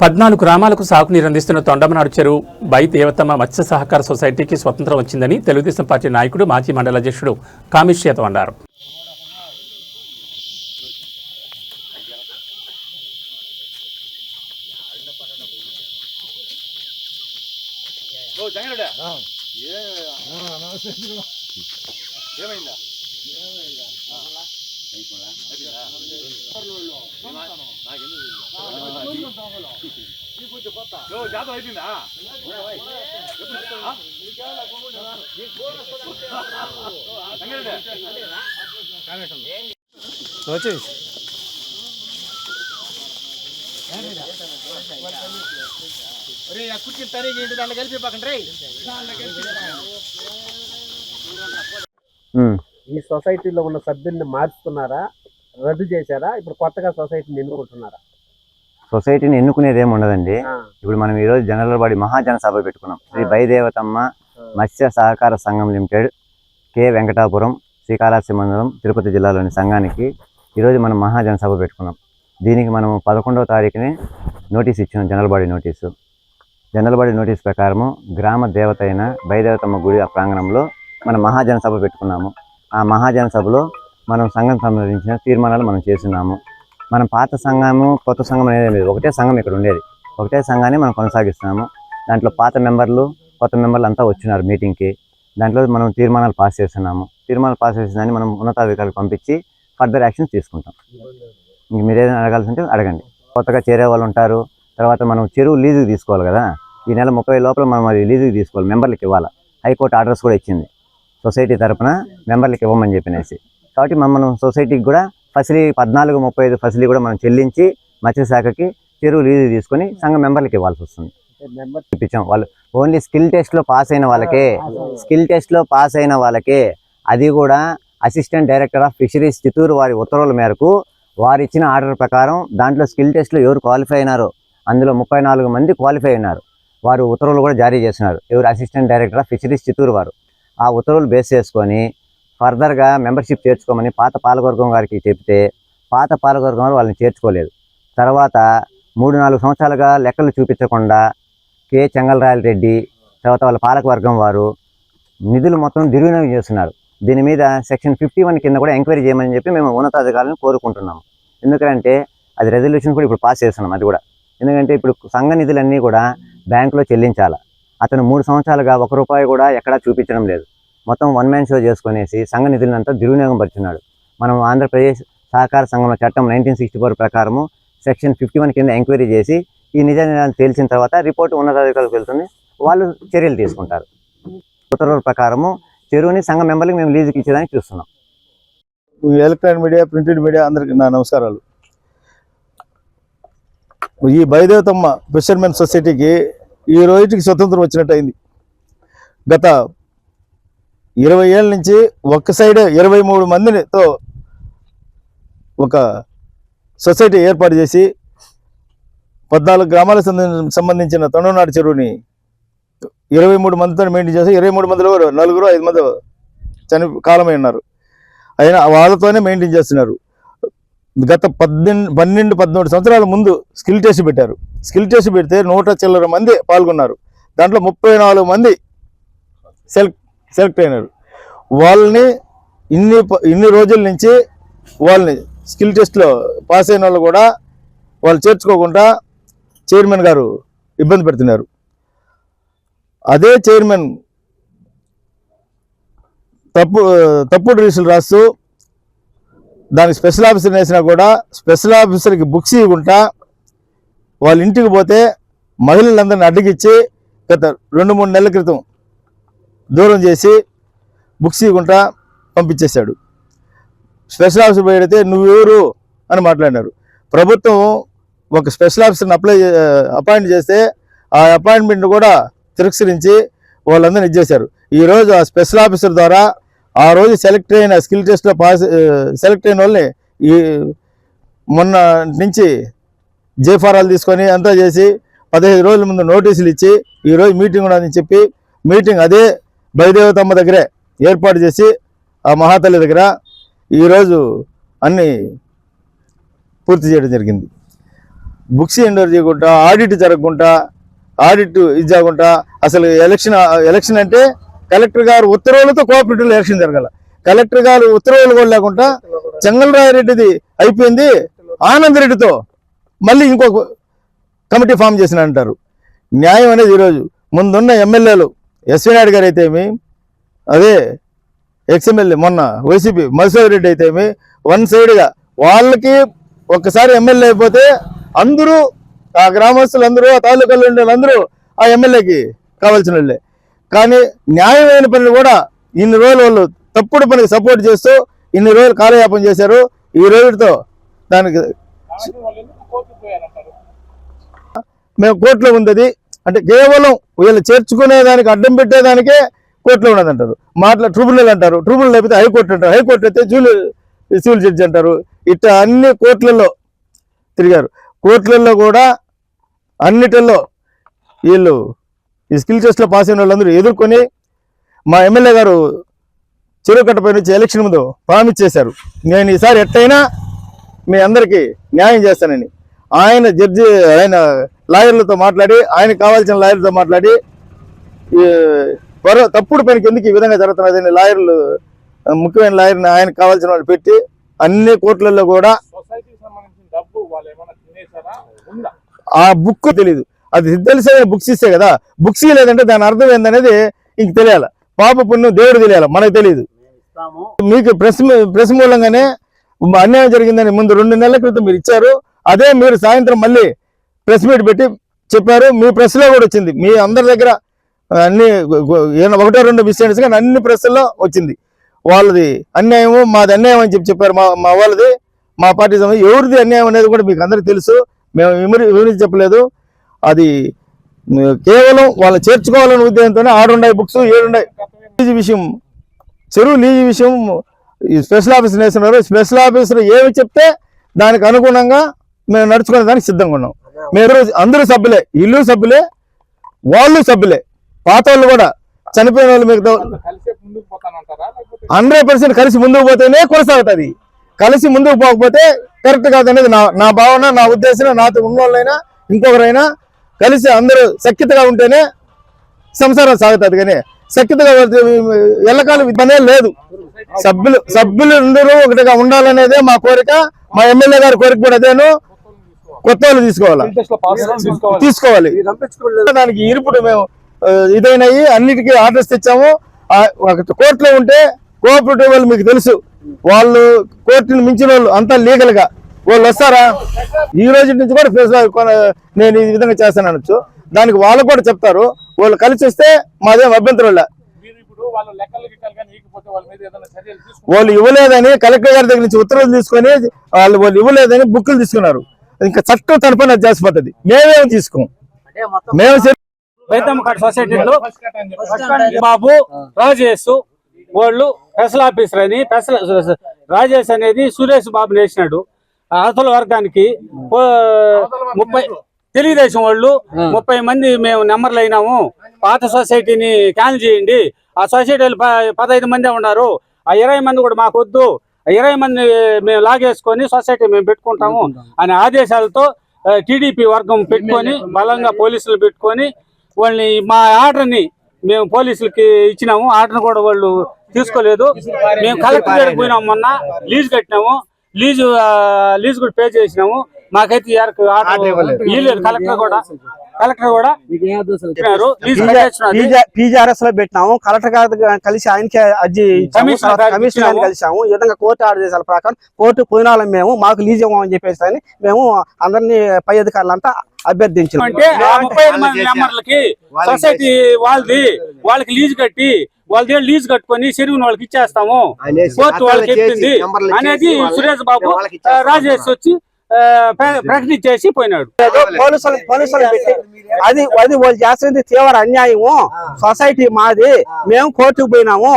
14 గ్రామాలకు సాగునీరు అందిస్తున్న తొండమనాడు చెరువు బై దేవతమ్మ మత్స్య సహకార సొసైటీకి స్వతంత్రం వచ్చిందని తెలుగుదేశం పార్టీ నాయకుడు మాజీ మండల అధ్యక్షుడు కామేష్ యాదవ్ అన్నారు. ఈ సొసైటీలో ఉన్న సభ్యుల్ని మార్చుతున్నారా, రద్దు చేశారా? ఇప్పుడు కొత్తగా సొసైటీని ఎన్నుకుంటున్నారా? సొసైటీని ఎన్నుకునేది ఏమి ఉండదండి. ఇప్పుడు మనం ఈరోజు జనరల్ బాడీ మహాజన సభ పెట్టుకున్నాం. శ్రీ బైదేవతమ్మ మత్స్య సహకార సంఘం లిమిటెడ్, కె వెంకటాపురం, శ్రీకాళహస్తి మండలం, తిరుపతి జిల్లాలోని సంఘానికి ఈరోజు మనం మహాజన సభ పెట్టుకున్నాం. దీనికి మనం 11వ తారీఖుని నోటీస్ ఇచ్చాం, general body notice. General body notice ప్రకారము గ్రామ దేవత అయిన బైదేవతమ్మ గుడి ప్రాంగణంలో మనం మహాజన సభ పెట్టుకున్నాము. ఆ మహాజన సభలో మనం సంఘం సంబంధించిన తీర్మానాలు మనం చేస్తున్నాము. మనం పాత సంఘము కొత్త సంఘం అనేది లేదు, ఒకటే సంఘం ఇక్కడ ఉండేది. ఒకటే సంఘాన్ని మనం కొనసాగిస్తున్నాము. దాంట్లో పాత మెంబర్లు కొత్త మెంబర్లు అంతా వచ్చినారు మీటింగ్కి. దాంట్లో మనం తీర్మానాలు పాస్ చేస్తున్నాము. తీర్మానాలు పాస్ చేసిందని మనం ఉన్నతాధికారులకు పంపించి ఫర్దర్ యాక్షన్ తీసుకుంటాం. ఇంక మీరేదైనా అడగాల్సి ఉంటే అడగండి. కొత్తగా చేరే వాళ్ళు ఉంటారు. తర్వాత మనం చెరువు లీజుకి తీసుకోవాలి కదా, ఈ నెల 30 లోపల మనం అది లీజుకి తీసుకోవాలి, మెంబర్లకు ఇవ్వాలి. హైకోర్టు ఆర్డర్స్ కూడా ఇచ్చింది సొసైటీ తరఫున మెంబర్లకు ఇవ్వమని చెప్పినేసి. కాబట్టి మనం సొసైటీకి కూడా ఫసిలీ 14-35 ఫసిలీ కూడా మనం చెల్లించి మత్స్యశాఖకి చెరువు లీజు తీసుకొని సంఘ మెంబర్లకు ఇవ్వాల్సి వస్తుంది. ఇప్పించాం. వాళ్ళు ఓన్లీ స్కిల్ టెస్ట్లో పాస్ అయిన వాళ్ళకే, అది కూడా assistant director of fisheries Chittoor వారి ఉత్తర్వుల మేరకు వారు ఇచ్చిన ఆర్డర్ ప్రకారం దాంట్లో స్కిల్ టెస్ట్లో ఎవరు క్వాలిఫై అయినారో అందులో 34 మంది క్వాలిఫై అయినారు. వారు ఉత్తర్వులు కూడా జారీ చేస్తున్నారు. ఎవరు assistant director of fisheries Chittoor వారు. ఆ ఉత్తర్వులు బేస్ చేసుకొని ఫర్దర్గా మెంబర్షిప్ చేర్చుకోమని పాత పాలకవర్గం గారికి చెప్తే పాత పాలకవర్గం వారు వాళ్ళని చేర్చుకోలేదు. తర్వాత 3-4 సంవత్సరాలుగా లెక్కలు చూపించకుండా కె చెంగల్రాయల రెడ్డి తర్వాత వాళ్ళ పాలకవర్గం వారు నిధులు మొత్తం దుర్వినియోగం చేస్తున్నారు. దీని మీద సెక్షన్ 51 కింద కూడా ఎంక్వైరీ చేయమని చెప్పి మేము ఉన్నతాధికారులను కోరుకుంటున్నాము. ఎందుకంటే అది రెజల్యూషన్ కూడా ఇప్పుడు పాస్ చేస్తున్నాం. అది కూడా ఎందుకంటే ఇప్పుడు సంఘ నిధులన్నీ కూడా బ్యాంకులో చెల్లించాలి. అతను 3 సంవత్సరాలుగా ₹1 కూడా ఎక్కడా చూపించడం లేదు. మొత్తం వన్ మ్యాన్ షో చేసుకునేసి సంఘ నిధులంతా దుర్వినియోగం పరుచున్నాడు. మనం ఆంధ్రప్రదేశ్ సహకార సంఘం చట్టం 1964 ప్రకారము సెక్షన్ 51 కింద ఎంక్వైరీ చేసి ఈ నిజాన్ని తేల్చిన తర్వాత రిపోర్టు ఉన్నతాధికారులకు వెళ్తుంది. వాళ్ళు చర్యలు తీసుకుంటారు. ఉత్తర్వుల ప్రకారము చెరువుని సంఘ మెంబర్లకు మేము లీజుకి ఇచ్చేదానికి చూస్తున్నాం. ఎలక్ట్రానిక్ మీడియా, ప్రింటెడ్ మీడియా అందరికీ నా నమస్కారాలు. ఈ బైదేవతమ్మ ఫిషర్మెన్ సొసైటీకి ఈ రోజుకి స్వతంత్రం వచ్చినట్టు అయింది. గత 20 ఏళ్ళ నుంచి ఒక్క సైడే 23 మందితో ఒక సొసైటీ ఏర్పాటు చేసి 14 గ్రామాలకు సంబంధించిన తొండమనాడు చెరువుని 23 మందితో మెయింటైన్ చేసి 23 మందిలో 4-5 మంది కాలమై ఉన్నారు. అయినా వాళ్ళతోనే మెయింటైన్ చేస్తున్నారు. గత 12-13 సంవత్సరాల ముందు స్కిల్ టెస్ట్ పెట్టారు. స్కిల్ టెస్ట్ పెడితే 100 చిల్లర మంది పాల్గొన్నారు. దాంట్లో 34 మంది సెలెక్ట్ అయినారు. వాళ్ళని ఇన్ని రోజుల నుంచి వాళ్ళని స్కిల్ టెస్ట్లో పాస్ అయిన వాళ్ళు కూడా వాళ్ళు చేర్చుకోకుండా చైర్మన్ గారు ఇబ్బంది పెడుతున్నారు. అదే చైర్మన్ తప్పుడు రిజిస్టర్లు రాస్తూ దానికి స్పెషల్ ఆఫీసర్ వేసినా కూడా స్పెషల్ ఆఫీసర్కి బుక్స్ ఇవ్వకుండా వాళ్ళ ఇంటికి పోతే మహిళలందరినీ అడ్డగిచ్చి గత 2-3 నెలల క్రితం దూరం చేసి బుక్స్ ఇవ్వకుండా పంపించేశాడు. స్పెషల్ ఆఫీసర్ పోయితే నువ్వెవరు అని మాట్లాడినారు. ప్రభుత్వం ఒక స్పెషల్ ఆఫీసర్ని అపాయింట్ చేస్తే ఆ అపాయింట్మెంట్ కూడా తిరస్కరించి వాళ్ళందరినీ ఇచ్చేశారు. ఈరోజు ఆ స్పెషల్ ఆఫీసర్ ద్వారా ఆ రోజు సెలెక్ట్ అయిన స్కిల్ టెస్ట్లో సెలెక్ట్ అయిన వాళ్ళని ఈ మొన్న నుంచి జేఫారాలు తీసుకొని అంతా చేసి 15 రోజుల ముందు నోటీసులు ఇచ్చి ఈరోజు మీటింగ్ ఉన్నదని చెప్పి మీటింగ్ అదే బైదేవతమ్మ దగ్గరే ఏర్పాటు చేసి ఆ మహాతల్లి దగ్గర ఈరోజు అన్నీ పూర్తి చేయడం జరిగింది. బుక్స్ ఎండోర్ చేయకుండా, ఆడిట్ జరగకుండా, ఆడిట్ ఇది జరగకుండా, అసలు ఎలక్షన్ అంటే కలెక్టర్ గారు ఉత్తర్వులతో కోఆపరేటివ్ ఎలక్షన్ జరగాల. కలెక్టర్ గారు ఉత్తర్వులు కూడా లేకుండా చెంగలరాయరెడ్డిది అయిపోయింది, ఆనంద్ రెడ్డితో మళ్ళీ ఇంకొక కమిటీ ఫామ్ చేసిన అంటారు. న్యాయం అనేది ఈరోజు ముందున్న ఎమ్మెల్యేలు ఎస్వి నాయుడు గారు అయితేమి, అదే ఎక్స్ఎమ్మెల్యే మొన్న వైసీపీ మధుసూదన్ రెడ్డి అయితేమి, వన్ సైడ్గా వాళ్ళకి ఒక్కసారి ఎమ్మెల్యే అయిపోతే అందరూ ఆ గ్రామస్తులందరూ, ఆ తాలూకాలో ఉండే వాళ్ళందరూ ఆ ఎమ్మెల్యేకి కావాల్సిన వాళ్ళే. కానీ న్యాయమైన పనులు కూడా ఇన్ని రోజులు వాళ్ళు తప్పుడు పనికి సపోర్ట్ చేస్తూ ఇన్ని రోజులు కాలయాపన చేశారు. ఈ రోజుతో దానికి మేము కోర్టులో ఉంది అంటే కేవలం వీళ్ళు చేర్చుకునేదానికి అడ్డం పెట్టేదానికే కోర్టులో ఉన్నదంటారు. ట్రిబ్యునల్ అంటారు, ట్రిబ్యునల్ అయిపోతే హైకోర్టు అంటారు, హైకోర్టు అయితే సివిల్ జడ్జి అంటారు. ఇట్లా అన్ని కోర్టులలో తిరిగారు. కోర్టులలో కూడా అన్నిటిల్లో వీళ్ళు ఈ స్కిల్ టెస్ట్లో పాస్ అయిన వాళ్ళందరూ ఎదుర్కొని మా ఎమ్మెల్యే గారు చెరువుకట్టపై నుంచి ఎలక్షన్ ముందు ప్రామిస్ చేశారు, నేను ఈసారి ఎట్టయినా మీ అందరికీ న్యాయం చేస్తానని. ఆయన లాయర్లతో మాట్లాడి, ఆయనకు కావాల్సిన లాయర్లతో మాట్లాడి తప్పుడు పనికి ఎందుకు ఈ విధంగా జరుగుతున్నదని లాయర్లు, ముఖ్యమైన లాయర్ని ఆయనకు కావాల్సిన వాళ్ళు పెట్టి అన్ని కోర్టులలో కూడా ఆ బుక్ తెలీదు. అది తెలిసే బుక్స్ ఇస్తే కదా, బుక్స్ లేదంటే దాని అర్థం ఏందనేది ఇంక తెలియాలి. పాప పుణ్యం దేవుడు తెలియాలి, మనకు తెలియదు. మీకు ప్రెస్ మూలంగానే అన్యాయం జరిగిందని ముందు 2 నెలల క్రితం మీరు ఇచ్చారు. అదే మీరు సాయంత్రం మళ్ళీ ప్రెస్ మీట్ పెట్టి చెప్పారు. మీ ప్రెస్లో కూడా వచ్చింది, మీ అందరి దగ్గర అన్ని 1-2 మిస్టేక్స్ కానీ అన్ని ప్రెస్లో వచ్చింది. వాళ్ళది అన్యాయము, మాది అన్యాయం అని చెప్పారు. మా వాళ్ళది, మా పార్టీ ఎవరిది అన్యాయం అనేది కూడా మీకు అందరికీ తెలుసు. మేము వివరించి చెప్పలేదు. అది కేవలం వాళ్ళు చేర్చుకోవాలనే ఉద్దేశంతోనే 6 బుక్స్ 7 లీజు విషయం, చెరువు లీజు విషయం స్పెషల్ ఆఫీసర్ వేస్తున్నారు. స్పెషల్ ఆఫీసర్ ఏమి చెప్తే దానికి అనుగుణంగా మేము నడుచుకునే దానికి సిద్ధంగా ఉన్నాం. మేము అందరూ సభ్యులే, ఇల్లు సభ్యులే, వాళ్ళు సభ్యులే, పాత వాళ్ళు కూడా, చనిపోయిన వాళ్ళు మీకు 100% కలిసి ముందుకు పోతేనే కొనసాగుతుంది. కలిసి ముందుకు పోకపోతే కరెక్ట్ కాదనేది నా భావన, నా ఉద్దేశం. నాతో ఉన్న వాళ్ళైనా ఇంకొకరైనా కలిసి అందరూ సఖ్యతగా ఉంటేనే సంసారం సాగుతుంది. కానీ సఖ్యతగా ఎల్లకాలం పనే లేదు. సభ్యులు అందరూ ఒకటిగా ఉండాలనేదే మా కోరిక, మా ఎమ్మెల్యే గారి కోరిక కూడా అదేను. కొత్త వాళ్ళు తీసుకోవాలి. దానికి ఇరుపుడు మేము ఇదైనాయి, అన్నిటికీ ఆర్డర్స్ తెచ్చాము. కోర్టులో ఉంటే కోఆపరేటివ్ వాళ్ళు మీకు తెలుసు, వాళ్ళు కోర్టుని మించిన వాళ్ళు అంతా లీగల్ గా వాళ్ళు వస్తారా? ఈ రోజు నుంచి కూడా నేను ఈ విధంగా చేస్తాను అనొచ్చు. దానికి వాళ్ళు కూడా చెప్తారు. వాళ్ళు కలిసి వస్తే మాదేం అభ్యంతరం లే. వాళ్ళు ఇవ్వలేదని కలెక్టర్ గారి దగ్గర నుంచి ఉత్తర్వులు తీసుకొని వాళ్ళు ఇవ్వలేదని బుక్కులు తీసుకున్నారు. ఇంకా చట్టం తన పని చేసిపోతుంది. మేమేమి తీసుకోం. మేము బైతమ్మకాడ సొసైటీలో బాబు రాజేష్ వాళ్ళు స్పెషల్ ఆఫీసర్ అని, రాజేష్ అనేది సురేష్ బాబుని వేసినాడు. అవతల వర్గానికి 30 తెలుగుదేశం వాళ్ళు 30 మంది మేము నెంబర్లు అయినాము, పాత సొసైటీని క్యాన్సిల్ చేయండి, ఆ సొసైటీలు 15 మందే ఉన్నారు, ఆ 20 మంది కూడా మాకు వద్దు, 20 మంది మేము లాగేసుకొని సొసైటీ మేము పెట్టుకుంటాము అనే ఆదేశాలతో టీడీపీ వర్గం పెట్టుకొని బలంగా పోలీసులు పెట్టుకొని వాళ్ళని మా ఆర్డర్ని మేము పోలీసులకి ఇచ్చినాము. ఆర్డర్ కూడా వాళ్ళు తీసుకోలేదు. మేము కలెక్టర్ దగ్గరికి పోయినాము, మొన్న లీజు కట్టినాము, లీజు కూడా పే చేసినాము. మాకైతే కలెక్టర్ కూడా పీజీఆర్ఎస్ లో పెట్టినాము. కలెక్టర్ గారు కలిసి ఆయనకి అర్జీ కమిషనర్ కలిసాము. ఈ విధంగా కోర్టు ఆదేశాల ప్రకారం కోర్టు పోయినాళ్ళం మేము, మాకు లీజ్ ఇవ్వమని చెప్పేసి అని మేము అందరినీ పై అధికారులంతా అభ్యర్థించాం. అంటే 35 మంది మెంబర్లకి సొసైటీ వాళ్ళకి లీజు కట్టి వాళ్ళ దగ్గర లీజు కట్టుకొని చెరువుని వాళ్ళకి ఇచ్చేస్తాము, కోర్టు వాళ్ళకి చెప్పింది అనేది సురేష్ బాబు రాజేష్ వచ్చి ప్రకటించేసి పోయినాడు. పోలీసులు పెట్టి అది వాళ్ళు చేస్తుంది తీవ్ర అన్యాయము. సొసైటీ మాది, మేము కోర్టుకు పోయినాము,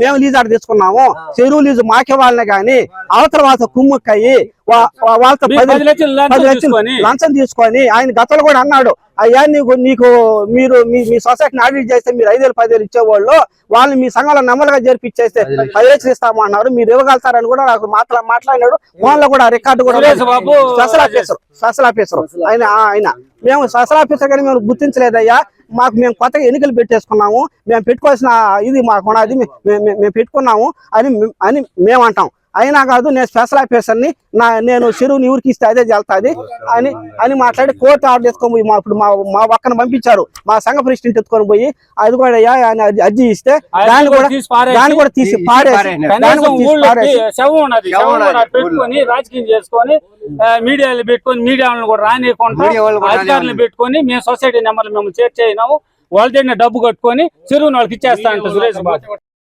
మేము లీజు ఆడ తీసుకున్నాము, చెరువు లీజు మాకే వాళ్ళనే గాని అవతల మాత్రం కుమ్ముక్కయ్యి వాళ్ళతో 10 లక్షలు లంచం తీసుకొని ఆయన గతంలో కూడా అన్నాడు, అయ్యా నీకు మీరు మీ సొసైటీని ఆడిట్ చేస్తే మీరు 5,000-10,000 ఇచ్చేవాళ్ళు, వాళ్ళు మీ సంఘంలో నెమ్మదిగా జరిపిచ్చేస్తే 10 లక్షలు ఇస్తామన్నారు, మీరు ఇవ్వగలుగుతారని కూడా నాకు మాట్లాడినాడు. ఫోన్ లో కూడా రికార్డు కూడా స్పెషల్ ఆఫీసర్ ఆయన మేము స్పెషల్ ఆఫీసర్ కానీ మేము గుర్తించలేదయ్యా, మేము కొత్తగా ఎన్నికలు పెట్టేసుకున్నాము, మేము పెట్టుకోవాల్సిన ఇది మాకు ఉన్నది, మేము పెట్టుకున్నాము అని మేము అంటాం. అయినా కాదు నేను స్పెషల్ ఆఫీసర్ని, నేను చెరువుని ఊరికి ఇస్తే అదే జల్తాది అని మాట్లాడి కోర్టు ఆర్డర్ ఎత్తుకొని పోయి ఇప్పుడు మా పక్కన పంపించారు, మా సంఘ ప్రెసిడెంట్ ఎత్తుకొని పోయి అది కూడా ఆయన అర్జీ ఇస్తే దాన్ని కూడా తీసి పెట్టుకొని రాజకీయం చేసుకొని మీడియాలు పెట్టుకొని మీడియాలను కూడా రానియకుండా అధికారులను పెట్టుకొని మేము సొసైటీ నెంబర్లు మేము చేర్చేయినాము, వాళ్ళ దగ్గర డబ్బు కట్టుకొని చెరువుని వాళ్ళకి ఇచ్చేస్తా అంట సురేష్ బాబు.